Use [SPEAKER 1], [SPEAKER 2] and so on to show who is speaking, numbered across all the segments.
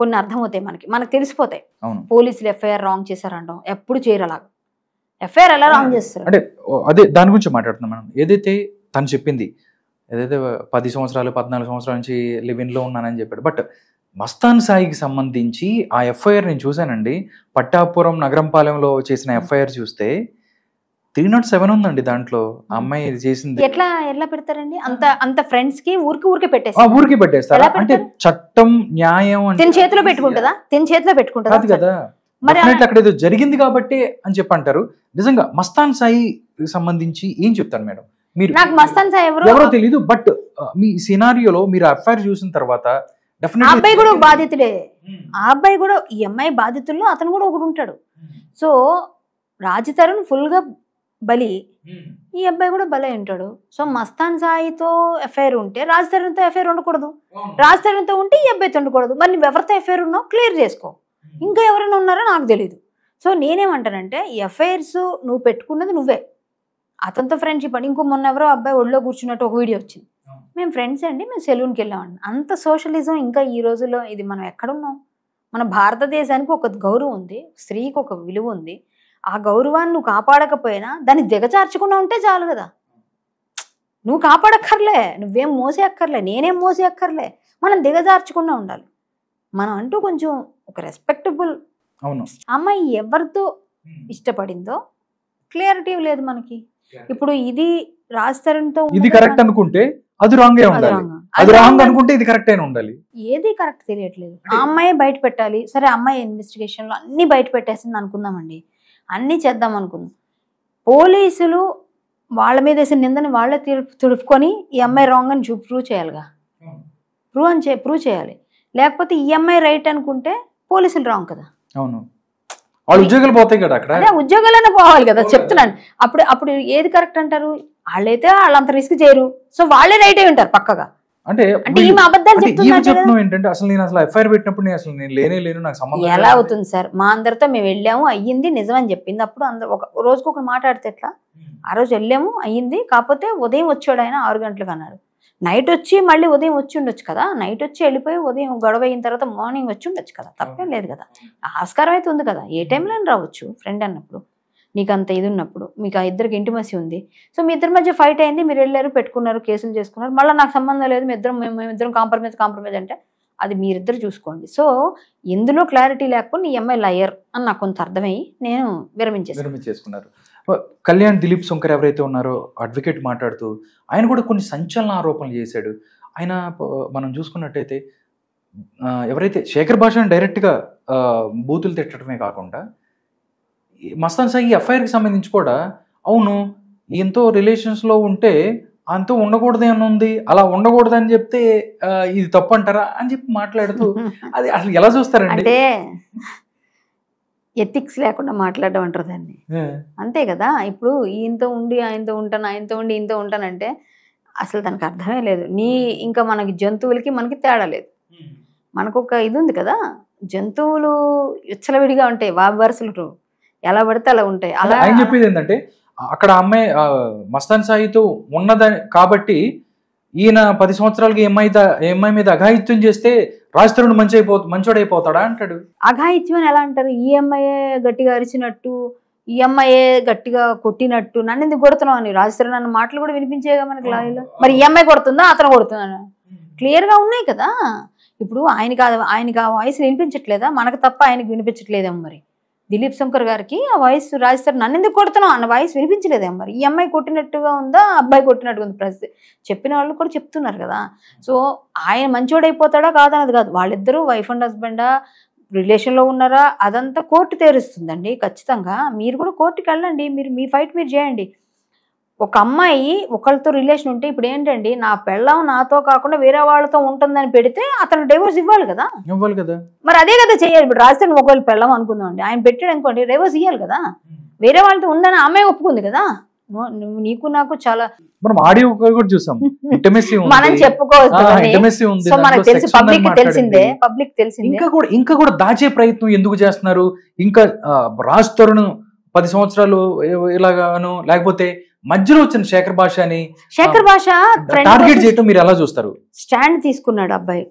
[SPEAKER 1] కొన్ని అర్థమవుతాయి, మనకి తెలిసిపోతాయి. పోలీసులు ఎఫ్ఐఆర్ రాంగ్ చేశారంటాం, ఎప్పుడు చేయరు అలాగా. ఎఫ్ఐఆర్ ఎలా రాంగ్ చేస్తారు
[SPEAKER 2] అంటే అదే దాని గురించి మాట్లాడుతున్నాం మనం. ఏదైతే తను చెప్పింది, ఏదైతే 10 సంవత్సరాలు 14 సంవత్సరాల నుంచి లివిన్ లో ఉన్నానని చెప్పాడు. బట్ మస్తాన్ సాయికి సంబంధించి ఆ ఎఫ్ఐఆర్ నేను చూశానండి. పట్టాపురం నగరంపాలెంలో చేసిన ఎఫ్ఐఆర్ చూస్తే 307 ఉందండి. దాంట్లో ఆ అమ్మాయి చేసింది.
[SPEAKER 1] ఎట్లా పెడతారండి? అంత ఫ్రెండ్స్ కి ఊరికి పెట్టేస్తారు.
[SPEAKER 2] అంటే చట్టం న్యాయం
[SPEAKER 1] తిన చేతిలో పెట్టుకుంటుందా
[SPEAKER 2] కాదు కదా. అక్కడ ఏదో జరిగింది కాబట్టి అని చెప్పి అంటారు. నిజంగా మస్తాన్ సాయి సంబంధించి ఏం చెప్తారు మేడం మీరు?
[SPEAKER 1] నాకు మస్తాన్ సాయి ఎవరో
[SPEAKER 2] తెలియదు. బట్ మీ సినారియోలో మీరు ఎఫ్ఐఆర్ చూసిన తర్వాత
[SPEAKER 1] అబ్బాయి కూడా బాధితుడే. ఆ అబ్బాయి కూడా ఈ అమ్మాయి బాధితుల్లో అతను కూడా ఒకడు ఉంటాడు. సో రాజ్ తరుణ్ ఫుల్ గా బలి, ఈ అబ్బాయి కూడా బలి ఉంటాడు. సో మస్తాన్ సాయితో ఎఫ్ఐఆర్ ఉంటే రాజ్ తరుణ్తో ఎఫ్ఐఆర్ ఉండకూడదు, రాజ్ తరుణ్తో ఉంటే ఈ అబ్బాయితో ఉండకూడదు. మరి నువ్వు ఎవరితో ఎఫ్ఐఆర్ ఉన్నావు క్లియర్ చేసుకో. ఇంకా ఎవరైనా ఉన్నారో నాకు తెలియదు. సో నేనేమంటానంటే ఎఫ్ఐఆర్స్ నువ్వు పెట్టుకున్నది నువ్వే, అతనితో ఫ్రెండ్షిప్ అని. ఇంకో మొన్న ఎవరో అబ్బాయి ఒళ్ళో కూర్చున్నట్టు ఒక వీడియో వచ్చింది. మేము ఫ్రెండ్స్ అండి, మేము సెలూన్కి వెళ్ళామండి. అంత సోషలిజం ఇంకా ఈ రోజుల్లో ఇది మనం ఎక్కడున్నాం? మన భారతదేశానికి ఒక గౌరవం ఉంది, స్త్రీకి ఒక విలువ ఉంది. ఆ గౌరవాన్ని నువ్వు కాపాడకపోయినా దాన్ని దిగజార్చకుండా ఉంటే చాలు కదా. నువ్వు కాపాడక్కర్లే, నువ్వేం మోసే అక్కర్లే, నేనేం మోసే అక్కర్లే, మనం దిగజార్చకుండా ఉండాలి. మనం అంటూ కొంచెం ఒక రెస్పెక్టబుల్. అమ్మాయి ఎవరితో ఇష్టపడిందో క్లియరిటీ లేదు మనకి. ఇప్పుడు ఇది రాజ్ తరుణ్తో
[SPEAKER 2] ఇది కరెక్ట్ అనుకుంటే అది రాంగ్ ఉండాలి, అది రాంగ్ అనుకుంటే ఇది కరెక్ట్ అయినా ఉండాలి.
[SPEAKER 1] ఏది కరెక్ట్ తెలియట్లేదు. ఆ అమ్మాయి బయట పెట్టాలి. సరే అమ్మాయి ఇన్వెస్టిగేషన్ లో అన్ని బయట పెట్టేసింది అనుకుందామండి, అన్ని చేద్దాం అనుకుందాం. పోలీసులు వాళ్ళ మీద వేసిన నిందని వాళ్ళే తుడుపుకొని ఈ అమ్మాయి రాంగ్ అని ప్రూవ్ చేయాలిగా, ప్రూవ్ చేయాలి. లేకపోతే ఈ అమ్మాయి రైట్ అనుకుంటే పోలీసులు రాంగ్ కదా.
[SPEAKER 2] అవును, వాళ్ళ ఉద్యోగాలు పోతాయి కదా అక్కడ.
[SPEAKER 1] అదే ఉద్యోగాలనే పోవాలి కదా, చెప్తున్నాను. అప్పుడు ఏది కరెక్ట్ అంటారు? వాళ్ళైతే వాళ్ళంత రిస్క్ చేయరు, సో వాళ్ళే రైట్ అయి ఉంటారు పక్కగా.
[SPEAKER 2] అంటే
[SPEAKER 1] ఈమె అబద్ధాలు చెప్తున్నారు
[SPEAKER 2] ఏంటంటే అసలు నేను ఎఫ్ఐఆర్ పెట్టినప్పుడు నేను లేను, నాకు సంబంధం
[SPEAKER 1] ఎలా అవుతుంది సార్? మా అందరితో మేము వెళ్ళాము, అయ్యింది, నిజమని చెప్పింది. అప్పుడు అందరు ఒక రోజుకు ఒకరు మాట్లాడితే ఎట్లా? ఆ రోజు వెళ్ళాము, అయ్యింది, కాకపోతే ఉదయం వచ్చాడు ఆయన 6 గంటలకు అన్నాడు. నైట్ వచ్చి మళ్ళీ ఉదయం వచ్చి ఉండొచ్చు కదా. నైట్ వచ్చి వెళ్ళిపోయి ఉదయం గొడవ అయిన తర్వాత మార్నింగ్ వచ్చి ఉండొచ్చు కదా, తప్పేం లేదు కదా. ఆస్కారం అయితే ఉంది కదా, ఏ టైంలో రావచ్చు. ఫ్రెండ్ అన్నప్పుడు, నీకు అంత ఇది ఉన్నప్పుడు, మీకు ఆ ఇద్దరికి ఇంటిమసీ ఉంది. సో మీ ఇద్దరి మధ్య ఫైట్ అయింది, మీరు వెళ్ళారు, పెట్టుకున్నారు, కేసులు చేసుకున్నారు. మళ్ళీ నాకు సంబంధం లేదు, మేమిద్దరం కాంప్రమైజ్ అంటే అది మీరిద్దరు చూసుకోండి. సో ఎందులో క్లారిటీ లేకపోతే ఈ అమ్మాయి లయర్ అని నాకు కొంత అర్థమయ్యి నేను
[SPEAKER 2] విరమించేసుకున్నారు. కళ్యాణ్ దిలీప్ శంకర్ ఎవరైతే ఉన్నారో అడ్వకేట్ మాట్లాడుతూ ఆయన కూడా కొన్ని సంచలన ఆరోపణలు చేశాడు. ఆయన మనం చూసుకున్నట్టయితే ఎవరైతే శేఖర్ భాషను డైరెక్ట్గా బూతులు తిట్టడమే కాకుండా మస్తాన్ సాయి ఎఫ్ఐఆర్కి సంబంధించి కూడా అవును ఈయనతో రిలేషన్స్లో ఉంటే అంతా ఉండకూడదు అని ఉంది, అలా ఉండకూడదు అని చెప్తే ఇది తప్పు అంటారా అని చెప్పి మాట్లాడుతూ అది అసలు ఎలా చూస్తారండి?
[SPEAKER 1] అంటే ఎథిక్స్ లేకుండా మాట్లాడడం అంటారు దాన్ని, అంతే కదా. ఇప్పుడు ఈయనతో ఉండి ఆయనతో ఉంటాను, ఆయనతో ఉండి ఈయనతో ఉంటానంటే అసలు దానికి అర్థమే లేదు. ఇంకా మనకి జంతువులకి మనకి తేడా లేదు. మనకు ఒక ఇది ఉంది కదా, జంతువులు విచ్చలవిడిగా ఉంటాయి, వరుసలు ఎలా పడితే అలా ఉంటాయి. అలా
[SPEAKER 2] ఆయన చెప్పేది ఏంటంటే అక్కడ అమ్మాయి మస్తాన్ సాయితో ఉన్నదని కాబట్టి ఈయన 10 సంవత్సరాలకి అమ్మాయి మీద అఘాయిత్యం చేస్తే రాజ్ తరుణ్ మంచోడైపోతాడా అంటాడు.
[SPEAKER 1] అఘాయిత్యం అని ఎలా అంటారు? ఈ అమ్మాయే గట్టిగా అరిచినట్టు, ఈ అమ్మాయే గట్టిగా కొట్టినట్టు, నన్ను ఎందుకు కొడుతున్నావు అని రాజ్ తరుణ్ అన్న మాటలు కూడా వినిపించేగా మనకి లాయలో. మరి ఈ అమ్మాయి కొడుతుందా అతను కొడుతుందా? క్లియర్ గా ఉన్నాయి కదా. ఇప్పుడు ఆయనకి ఆ వాయిస్ వినిపించట్లేదా? మనకు తప్ప ఆయనకి వినిపించట్లేదేమో. మరి దిలీప్ శంకర్ గారికి ఆ వాయిస్ రాజ్ తరుణ్ నన్ను ఎందుకు కొడుతున్నావు అన్న వాయిస్ వినిపించలేదేమో. మరి ఈ అమ్మాయి కొట్టినట్టుగా ఉందా, అబ్బాయి కొట్టినట్టుగా ఉంది? ప్రస్తుతం చెప్పిన వాళ్ళు కూడా చెప్తున్నారు కదా. సో ఆయన మంచోడైపోతాడా కాదన్నది కాదు, వాళ్ళిద్దరూ వైఫ్ అండ్ హస్బెండా, రిలేషన్లో ఉన్నారా, అదంతా కోర్టు తేరుస్తుందండి ఖచ్చితంగా. మీరు కూడా కోర్టుకి వెళ్ళండి, మీరు మీ ఫైట్ మీరు చేయండి. ఒక అమ్మాయి ఒకళ్ళతో రిలేషన్ ఉంటే ఇప్పుడు ఏంటండి, నా పెళ్ళం నాతో కాకుండా వేరే వాళ్ళతో ఉంటుందని పెడితే అతను డైవోర్స్ ఇవ్వాలి కదా. మరి అదే కదా చేయాలి. ఇప్పుడు రాజధాని ఒకవేళ పెళ్ళం అనుకుందామండి, ఆయన పెట్టాడు అనుకోండి, డైవోర్స్ ఇవ్వాలి కదా. వేరే వాళ్ళతో ఉందని అమ్మాయి ఒప్పుకుంది కదా. నీకు నాకు చాలా మనం చెప్పుకోవచ్చు. సో మనకు తెలిసి పబ్లిక్ తెలిసిందే.
[SPEAKER 2] ఇంకా కూడా దాచే ప్రయత్నం ఎందుకు చేస్తున్నారు? ఇంకా రాజ్ తరుణ్ 10 సంవత్సరాలు ఇలాగాను, లేకపోతే మధ్యలో వచ్చిన శేఖర్ భాష టార్గెట్ చేయటం మీరు ఎలా చూస్తారు?
[SPEAKER 1] స్టాండ్ తీసుకున్నాడు అబ్బాయి.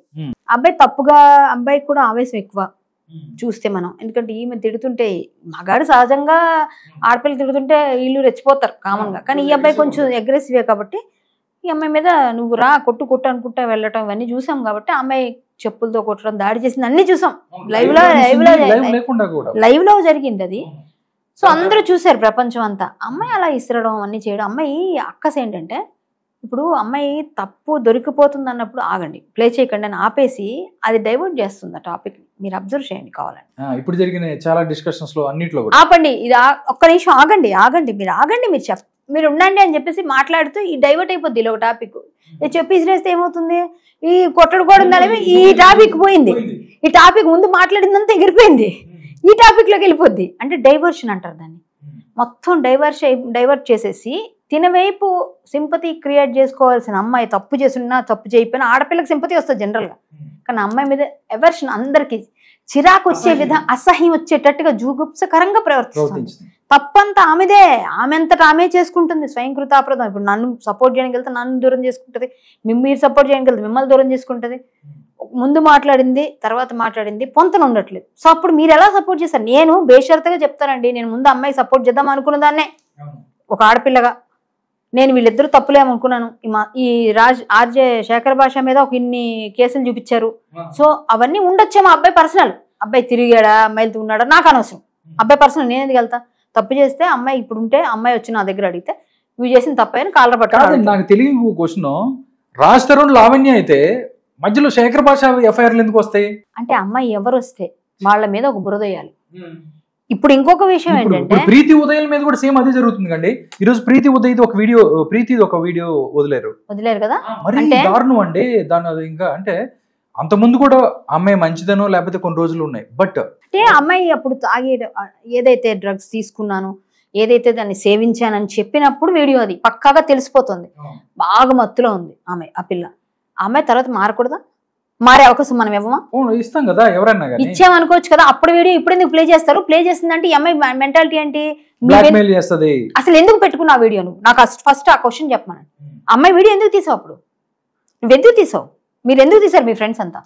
[SPEAKER 1] అబ్బాయి తప్పుగా, అబ్బాయికి కూడా ఆవేశం ఎక్కువ చూస్తే మనం. ఎందుకంటే ఈమె తిడుతుంటే, మగాడు సహజంగా ఆడపిల్లలు తిడుతుంటే వీళ్ళు రెచ్చిపోతారు కామన్ గా, కానీ ఈ అబ్బాయి కొంచెం అగ్రెసివే కాబట్టి ఈ అమ్మాయి మీద నువ్వు రా కొట్టు అనుకుంటా వెళ్ళటం ఇవన్నీ చూసాం కాబట్టి అమ్మాయి చెప్పులతో కొట్టడం, దాడి చేసింది అన్ని చూసాం. లైవ్ లో జరిగింది అది. సో అందరూ చూసారు, ప్రపంచం అంతా. అమ్మాయి అలా ఇసరడం అన్ని చేయడం. అమ్మాయి అక్కస్ ఏంటంటే, ఇప్పుడు అమ్మాయి తప్పు దొరికిపోతుంది అన్నప్పుడు ఆగండి, ప్లే చేయకండి అని ఆపేసి అది డైవర్ట్ చేస్తుంది ఆ టాపిక్. మీరు అబ్జర్వ్ చేయండి కావాలని.
[SPEAKER 2] ఇప్పుడు జరిగిన చాలా డిస్కషన్స్ లో అన్నిట్లో
[SPEAKER 1] ఆపండి, ఇది ఒక్క నిమిషం ఆగండి, మీరు ఉండండి అని చెప్పేసి మాట్లాడుతూ ఈ డైవర్ట్ అయిపోద్ది ఇలా ఒక టాపిక్. చెప్పి ఇసిరేస్తే ఏమవుతుంది, ఈ కొట్టడు కూడా ఉండాలి, ఈ టాపిక్ పోయింది, ఈ టాపిక్ ముందు మాట్లాడిందంతా ఎగిరిపోయింది, ఈ టాపిక్ లోకి వెళ్ళిపోద్ది. అంటే డైవర్షన్ అంటారు దాన్ని. మొత్తం డైవర్ట్ చేసేసి తినవైపు సింపతి క్రియేట్ చేసుకోవాల్సిన అమ్మాయి తప్పు చేస్తున్నా తప్పు చేయకపోయినా ఆడపిల్లకి సింపతి వస్తుంది జనరల్ గా, కానీ అమ్మాయి మీద ఎవర్షన్, అందరికి చిరాకు వచ్చే విధంగా అసహ్యం వచ్చేటట్టుగా జూగుప్సకరంగా ప్రవర్తిస్తుంది. తప్పంతా ఆమెదే, ఆమె అంతటా ఆమె చేసుకుంటుంది, స్వయంకృతాపరాధం. ఇప్పుడు నన్ను సపోర్ట్ చేయడానికి వెళ్తే నన్ను దూరం చేసుకుంటుంది, మీరు సపోర్ట్ చేయడానికి వెళ్తే మిమ్మల్ని దూరం చేసుకుంటుంది. ముందు మాట్లాడింది తర్వాత మాట్లాడింది పొంతన ఉండట్లేదు. సో అప్పుడు మీరు ఎలా సపోర్ట్ చేస్తారు? నేను బేషరతుగా చెప్తానండి, నేను ముందు అమ్మాయి సపోర్ట్ చేద్దాం అనుకున్న దాన్నే ఒక ఆడపిల్లగా. నేను వీళ్ళిద్దరూ తప్పులేమనుకున్నాను. ఈ ఆర్జే శేఖర్ భాష మీద ఒక ఇన్ని కేసులు చూపించారు. సో అవన్నీ ఉండొచ్చేమో, అబ్బాయి పర్సనల్, అబ్బాయి తిరిగాడా అమ్మాయిలతో ఉన్నాడా నాకు అనవసరం, అబ్బాయి పర్సనల్, నేను ఎందుకు వెళ్తా? తప్పు చేస్తే అమ్మాయి ఇప్పుడు ఉంటే అమ్మాయి వచ్చి నా దగ్గర అడిగితే నువ్వు చేసిన తప్పని కాళ్ళ పట్టాలి.
[SPEAKER 2] నాకు తెలియని క్వశ్చన్, రాజ్ తరుణ్ లావణ్య అయితే మధ్యలో శేఖర్ భాష ఎఫ్ఐఆర్లు ఎందుకు వస్తాయి? అంటే
[SPEAKER 1] అమ్మాయి ఎవరు వస్తే వాళ్ళ మీద ఒక బురద వేయాలి. ఇప్పుడు ఇంకొక విషయం ఏంటంటే,
[SPEAKER 2] ప్రీతి ఉదయ్ మీద కూడా సేమ్ అదే జరుగుతుంది కండి. ఈ రోజు ప్రీతి ఉదయ్ ఒక వీడియో వదిలేరు
[SPEAKER 1] కదా,
[SPEAKER 2] మరి దారుణం అండి. దాని ఇంకా అంటే అంత ముందు కూడా అమ్మాయి మంచిదనో లేకపోతే కొన్ని రోజులు ఉన్నాయి, బట్
[SPEAKER 1] అంటే అమ్మాయి అప్పుడు తాగి ఏదైతే డ్రగ్స్ తీసుకున్నాను, ఏదైతే దాన్ని సేవించానని చెప్పినప్పుడు వీడియో అది పక్కాగా తెలిసిపోతుంది. బాగా మత్తులో ఉంది ఆమె, ఆ పిల్ల. అమ్మాయి తర్వాత మారకూడదా? మారే అవకాశం మనం ఇవ్వమా?
[SPEAKER 2] ఇస్తాం కదా, ఎవరన్నా
[SPEAKER 1] ఇచ్చామనుకోవచ్చు కదా. అప్పుడు వీడియో ఇప్పుడు ఎందుకు ప్లే చేస్తారు? ప్లే చేసిందంటే ఈ అమ్మాయి మెంటాలిటీ ఏంటి? అసలు ఎందుకు పెట్టుకున్నా ఆ వీడియోను? నాకు ఫస్ట్ ఆ క్వశ్చన్ చెప్పమని. అమ్మాయి వీడియో ఎందుకు తీసావు? అప్పుడు నువ్వెందుకు తీసావు? మీరు ఎందుకు తీసారు మీ ఫ్రెండ్స్ అంతా?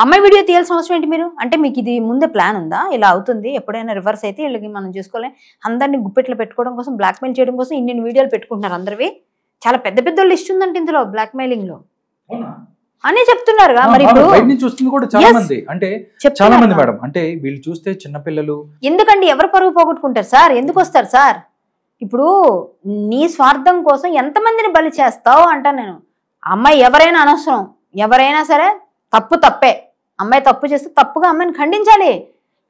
[SPEAKER 1] అమ్మాయి వీడియో తీయాల్సిన అవసరం ఏంటి మీరు? అంటే మీకు ఇది ముందే ప్లాన్ ఉందా? ఇలా అవుతుంది, ఎప్పుడైనా రివర్స్ అయితే వీళ్ళకి మనం చేసుకోవాలి, అందరినీ గుప్పెట్లో పెట్టుకోవడం కోసం, బ్లాక్మెయిల్ చేయడం కోసం ఇన్ని వీడియోలు పెట్టుకుంటున్నారు. అందరివి చాలా పెద్ద పెద్ద లిస్ట్ ఉందంటే ఇందులో బ్లాక్మెయిలింగ్ లో అనే చెప్తున్నారుగా. మరి
[SPEAKER 2] ఇప్పుడు చాలా మంది అంటే చాలా మంది మేడం, అంటే వీళ్ళు చూస్తే చిన్నపిల్లలు ఎందుకండి
[SPEAKER 1] ఎవరు పరువు పోగొట్టుకుంటారు సార్? ఎందుకు వస్తారు సార్? ఇప్పుడు నీ స్వార్థం కోసం ఎంతమందిని బలి చేస్తావు అంటాను నేను. అమ్మాయి ఎవరైనా అనవసరం, ఎవరైనా సరే తప్పు తప్పే. అమ్మాయి తప్పు చేస్తే తప్పుగా అమ్మాయిని ఖండించాలి.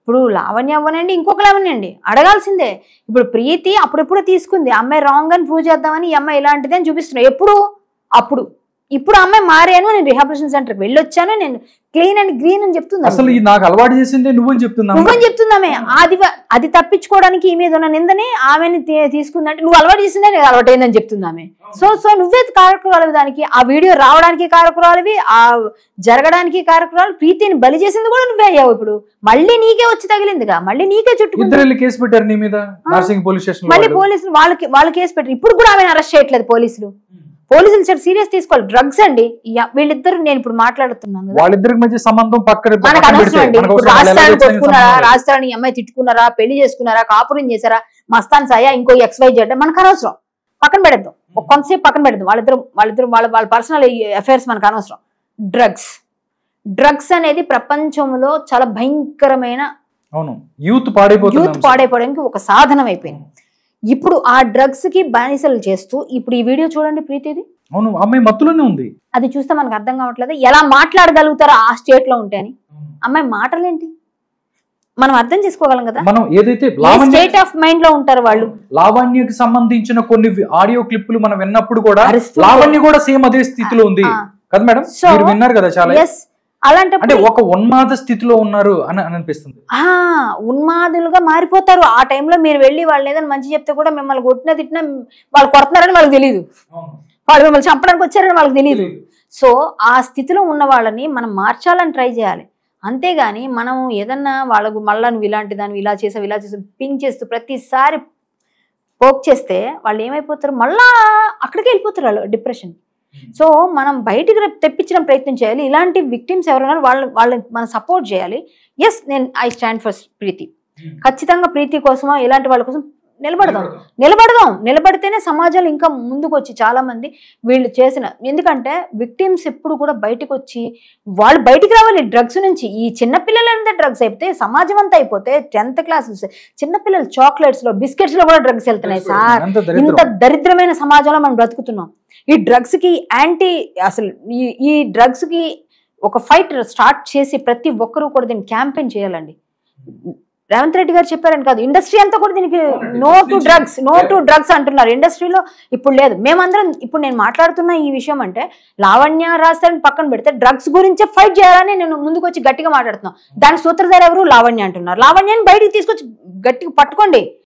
[SPEAKER 1] ఇప్పుడు లావణ్య అవ్వనండి, ఇంకొక లావణ్య అండి, అడగాల్సిందే. ఇప్పుడు ప్రీతి అప్పుడెప్పుడు తీసుకుంది, అమ్మాయి రాంగ్ అని ప్రూవ్ చేద్దామని ఈ అమ్మాయి ఇలాంటిది అని చూపిస్తున్నాయి. ఎప్పుడు? అప్పుడు. ఇప్పుడు అమ్మాయి మారాను, నేను రిహాబిలిటేషన్ సెంటర్కి వెళ్ళొచ్చాను, నేను క్లీన్ అండ్ గ్రీన్ అని చెప్తుంది.
[SPEAKER 2] అసలు నాకు అలవాటు చేసిందే నువ్వని
[SPEAKER 1] చెప్తున్నామే. అది తప్పించుకోవడానికి ఈ మీద ఉన్న నిందని ఆమెని తీసుకుందంటే, నువ్వు అలవాటు చేసిందే నేను అలవాటు అయిందని చెప్తుందామె. సో నువ్వే కారకురాలివి దానికి. ఆ వీడియో రావడానికి కారకురాలివి, ఆ జరగడానికి కారకురాలు. ప్రీతిని బలి చేసింది కూడా నువ్వే అయ్యావు. ఇప్పుడు మళ్ళీ నీకే వచ్చి తగిలిందిగా, మళ్ళీ నీకే చుట్టుకుంది.
[SPEAKER 2] కేసు పెట్టారు నీ మీద పోలీస్ స్టేషన్.
[SPEAKER 1] మళ్ళీ పోలీసులు వాళ్ళు కేసు పెట్టారు. ఇప్పుడు కూడా ఆమెను అరెస్ట్ చేయట్లేదు పోలీసులు చాలా సీరియస్ తీసుకోవాలి. డ్రగ్స్ అండి వీళ్ళిద్దరు. నేను ఇప్పుడు మాట్లాడుతున్నాను,
[SPEAKER 2] వాళ్ళిద్దరికి మధ్య సంబంధం
[SPEAKER 1] మనకు అనవసరం అండి. రాజస్థాన్ ఈ అమ్మాయి తిట్టుకున్నారా, పెళ్లి చేసుకున్నారా, కాపురం చేశారా, మస్తాన్ సాయా, ఇంకో XYZ మనకు అనవసరం. పక్కన పెడద్దాం, కొంతసేపు పక్కన పెడదాం. వాళ్ళిద్దరు వాళ్ళ పర్సనల్ అఫైర్స్ మనకు అనవసరం. డ్రగ్స్ అనేది ప్రపంచంలో చాలా భయంకరమైన
[SPEAKER 2] యూత్
[SPEAKER 1] పాడైపోవడానికి ఒక సాధనం అయిపోయింది. ఇప్పుడు ఆ డ్రగ్స్ కి బానిసలు చేస్తూ, ఇప్పుడు ఈ వీడియో చూడండి ప్రీతిది.
[SPEAKER 2] అవును, అమ్మాయి మత్తులోనే ఉంది.
[SPEAKER 1] అది చూస్తే మనకు అర్థం కావట్లేదు ఎలా మాట్లాడగలుగుతారో ఆ స్టేట్ లో ఉంటే అని. అమ్మాయి మాటలేంటి మనం అర్థం చేసుకోగలం కదా.
[SPEAKER 2] మనం ఏదైతే
[SPEAKER 1] స్టేట్ ఆఫ్ మైండ్ లో ఉంటారు వాళ్ళు.
[SPEAKER 2] లావణ్యకి సంబంధించిన కొన్ని ఆడియో క్లిప్పులు మనం విన్నప్పుడు కూడా లావణ్య కూడా సేమ్ అదే స్థితిలో ఉంది కదా మేడం, మీరు విన్నారు కదా చాలా. అలాంటి ఒక ఉన్మాద స్థితిలో ఉన్నారు అని అనిపిస్తుంది.
[SPEAKER 1] ఉన్మాదులుగా మారిపోతారు ఆ టైంలో. మీరు వెళ్ళి వాళ్ళు ఏదైనా మంచి చెప్తే కూడా మిమ్మల్ని కొట్టినా తిట్టినా వాళ్ళు కొడుతున్నారని వాళ్ళకి తెలియదు, వాళ్ళు మిమ్మల్ని చంపడానికి వచ్చారని వాళ్ళకి తెలియదు. సో ఆ స్థితిలో ఉన్న వాళ్ళని మనం మార్చాలని ట్రై చేయాలి. అంతేగాని మనం ఏదన్నా వాళ్ళకు మళ్ళా నువ్వు ఇలాంటి దాన్ని ఇలా చేసావు పింక్ చేస్తూ ప్రతిసారి పోక్ చేస్తే వాళ్ళు ఏమైపోతారు, మళ్ళా అక్కడికి వెళ్ళిపోతారు వాళ్ళు డిప్రెషన్. సో మనం బయటికి తెప్పించడం ప్రయత్నం చేయాలి. ఇలాంటి విక్టిమ్స్ ఎవరైనా వాళ్ళని మనం సపోర్ట్ చేయాలి. ఎస్, నేను ఐ స్టాండ్ ఫర్ ప్రీతి. ఖచ్చితంగా ప్రీతి కోసమా ఇలాంటి వాళ్ళ కోసం నిలబడితేనే సమాజాలు ఇంకా ముందుకు వచ్చి చాలా మంది వీళ్ళు చేసిన, ఎందుకంటే విక్టిమ్స్ ఎప్పుడు కూడా బయటకు వచ్చి వాళ్ళు బయటికి రావాలి డ్రగ్స్ నుంచి. ఈ చిన్నపిల్లలంతా డ్రగ్స్ అయిపోతే సమాజం అంతా అయిపోతే 10th క్లాస్ చిన్నపిల్లలు చాక్లెట్స్ లో బిస్కెట్స్ లో కూడా డ్రగ్స్ వెళ్తున్నాయి సార్. ఇంత దరిద్రమైన సమాజంలో మనం బ్రతుకుతున్నాం. ఈ డ్రగ్స్ కి అసలు ఈ డ్రగ్స్ కి ఒక ఫైట్ స్టార్ట్ చేసి ప్రతి ఒక్కరూ కూడా దీన్ని క్యాంపెయిన్ చేయాలండి. రేవంత్ రెడ్డి గారు చెప్పారని కాదు, ఇండస్ట్రీ అంతా కూడా దీనికి నో టు డ్రగ్స్ అంటున్నారు. ఇండస్ట్రీలో ఇప్పుడు లేదు. మేమందరం ఇప్పుడు నేను మాట్లాడుతున్న ఈ విషయం అంటే లావణ్య రాస్తారని పక్కన పెడితే డ్రగ్స్ గురించే ఫైట్ చేయాలని నేను ముందుకు వచ్చి గట్టిగా మాట్లాడుతున్నాను. దాని సూత్రధార ఎవరు? లావణ్య అంటున్నారు. లావణ్యాన్ని బయటికి తీసుకొచ్చి గట్టిగా పట్టుకోండి.